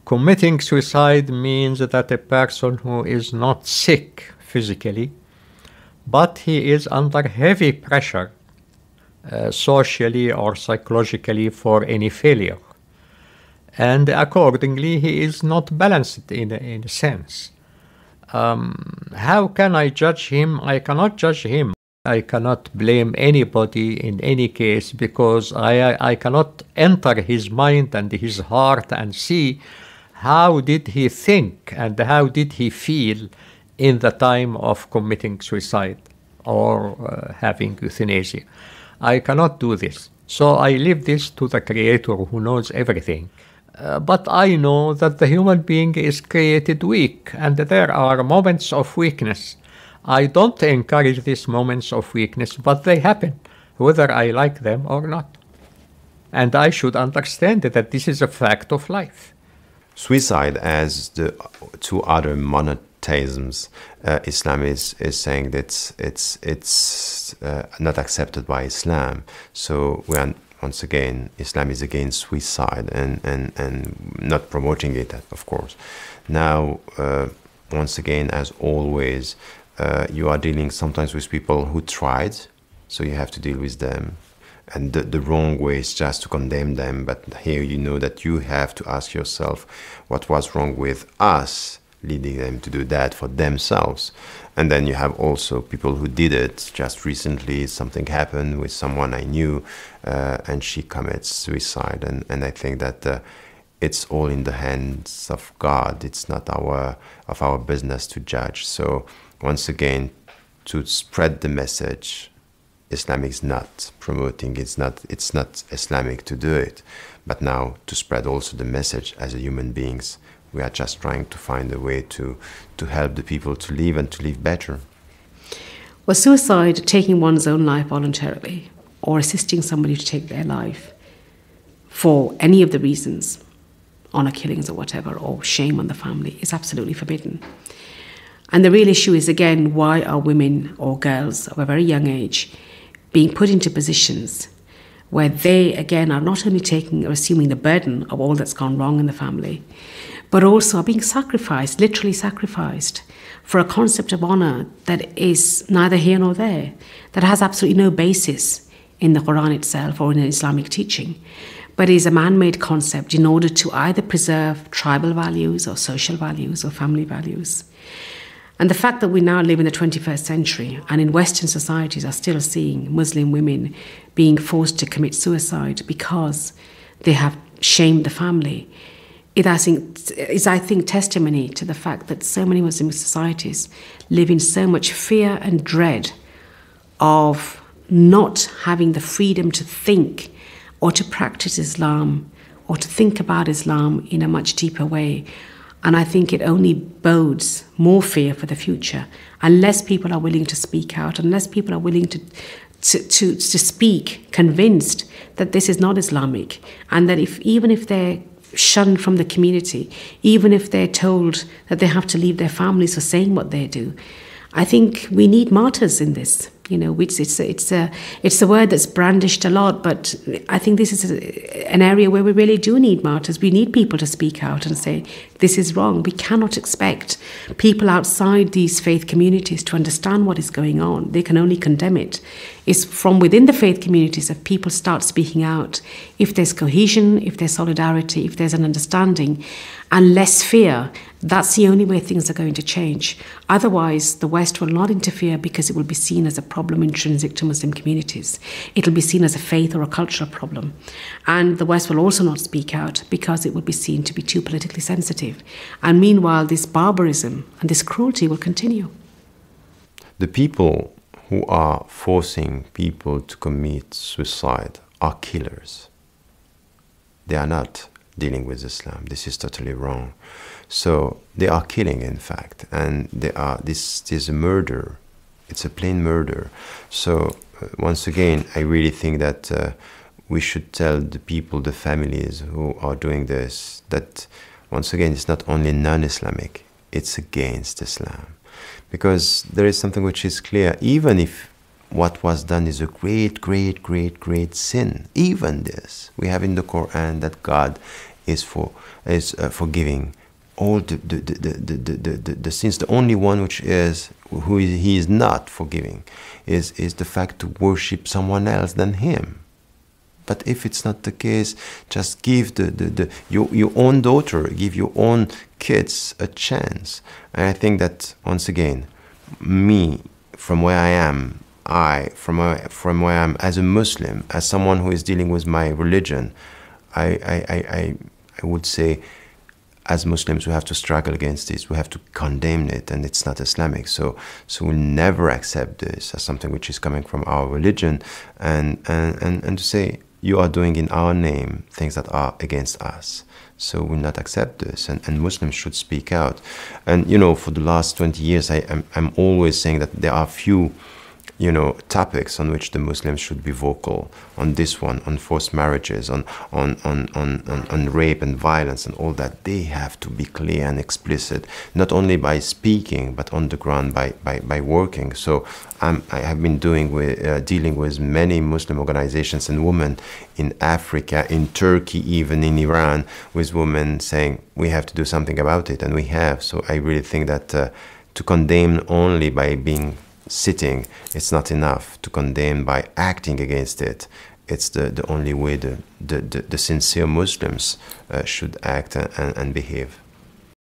Committing suicide means that a person who is not sick physically, but he is under heavy pressure, socially or psychologically, for any failure. And accordingly, he is not balanced in a sense. How can I judge him? I cannot judge him. I cannot blame anybody in any case, because I cannot enter his mind and his heart and see how did he think and how did he feel in the time of committing suicide or having euthanasia. I cannot do this. So I leave this to the Creator who knows everything. But I know that the human being is created weak, and there are moments of weakness. I don't encourage these moments of weakness, but they happen, whether I like them or not. And I should understand that this is a fact of life. Suicide, as the two other monotheisms, Islam is saying that it's not accepted by Islam. So we are, once again, Islam is against suicide and not promoting it, of course. Now, once again, as always, you are dealing sometimes with people who tried, so you have to deal with them. And the wrong way is just to condemn them, but here you know that you have to ask yourself what was wrong with us, leading them to do that for themselves. And then you have also people who did it. Just recently something happened with someone I knew, and she commits suicide. And I think that it's all in the hands of God. It's not of our business to judge. So once again, to spread the message, Islam is not promoting, it's not Islamic to do it. But now to spread also the message as a human beings, we are just trying to find a way to help the people to live and to live better. Well, suicide, taking one's own life voluntarily, or assisting somebody to take their life for any of the reasons, honor killings or whatever, or shame on the family, is absolutely forbidden. And the real issue is, again, why are women or girls of a very young age being put into positions where they, again, are not only taking or assuming the burden of all that's gone wrong in the family, but also are being sacrificed, literally sacrificed, for a concept of honor that is neither here nor there, that has absolutely no basis in the Quran itself or in Islamic teaching, but is a man-made concept in order to either preserve tribal values or social values or family values. And the fact that we now live in the 21st century and in Western societies are still seeing Muslim women being forced to commit suicide because they have shamed the family is, I think, testimony to the fact that so many Muslim societies live in so much fear and dread of not having the freedom to think or to practice Islam or to think about Islam in a much deeper way. And I think it only bodes more fear for the future unless people are willing to speak out, unless people are willing to speak convinced that this is not Islamic, and that even if they're shunned from the community, even if they're told that they have to leave their families for saying what they do, I think we need martyrs in this. You know, it's a word that's brandished a lot, but I think this is an area where we really do need martyrs. We need people to speak out and say, this is wrong. We cannot expect people outside these faith communities to understand what is going on. They can only condemn it. It's from within the faith communities that people start speaking out. If there's cohesion, if there's solidarity, if there's an understanding and less fear, that's the only way things are going to change. Otherwise, the West will not interfere because it will be seen as a problem intrinsic to Muslim communities. It'll be seen as a faith or a cultural problem. And the West will also not speak out because it will be seen to be too politically sensitive. And meanwhile, this barbarism and this cruelty will continue. The people who are forcing people to commit suicide are killers. They are not dealing with Islam. This is totally wrong. So they are killing, in fact, and this is a murder. It's a plain murder. So once again, I really think that we should tell the people, the families who are doing this, that once again, it's not only non-Islamic, it's against Islam. Because there is something which is clear, even if what was done is a great, great, great, great sin, even this, we have in the Quran that God is forgiving all the sins. The only one he is not forgiving is the fact to worship someone else than him. But if it's not the case, just give your own daughter, give your own kids a chance. And I think that, once again, me, from where I am, from where I am as a Muslim, as someone who is dealing with my religion, I would say, as Muslims, we have to struggle against this. We have to condemn it, and it's not Islamic. So we'll never accept this as something which is coming from our religion, and to say, you are doing in our name things that are against us. So we'll not accept this, and Muslims should speak out. And for the last 20 years, I'm always saying that there are few topics on which the Muslims should be vocal. On this one, on forced marriages, on rape and violence and all that, they have to be clear and explicit, not only by speaking, but on the ground by working. So I have been dealing with many Muslim organizations and women in Africa, in Turkey, even in Iran, with women saying, we have to do something about it, and we have. So I really think that to condemn only by sitting, it's not enough. To condemn by acting against it, it's the only way the sincere Muslims should act and behave.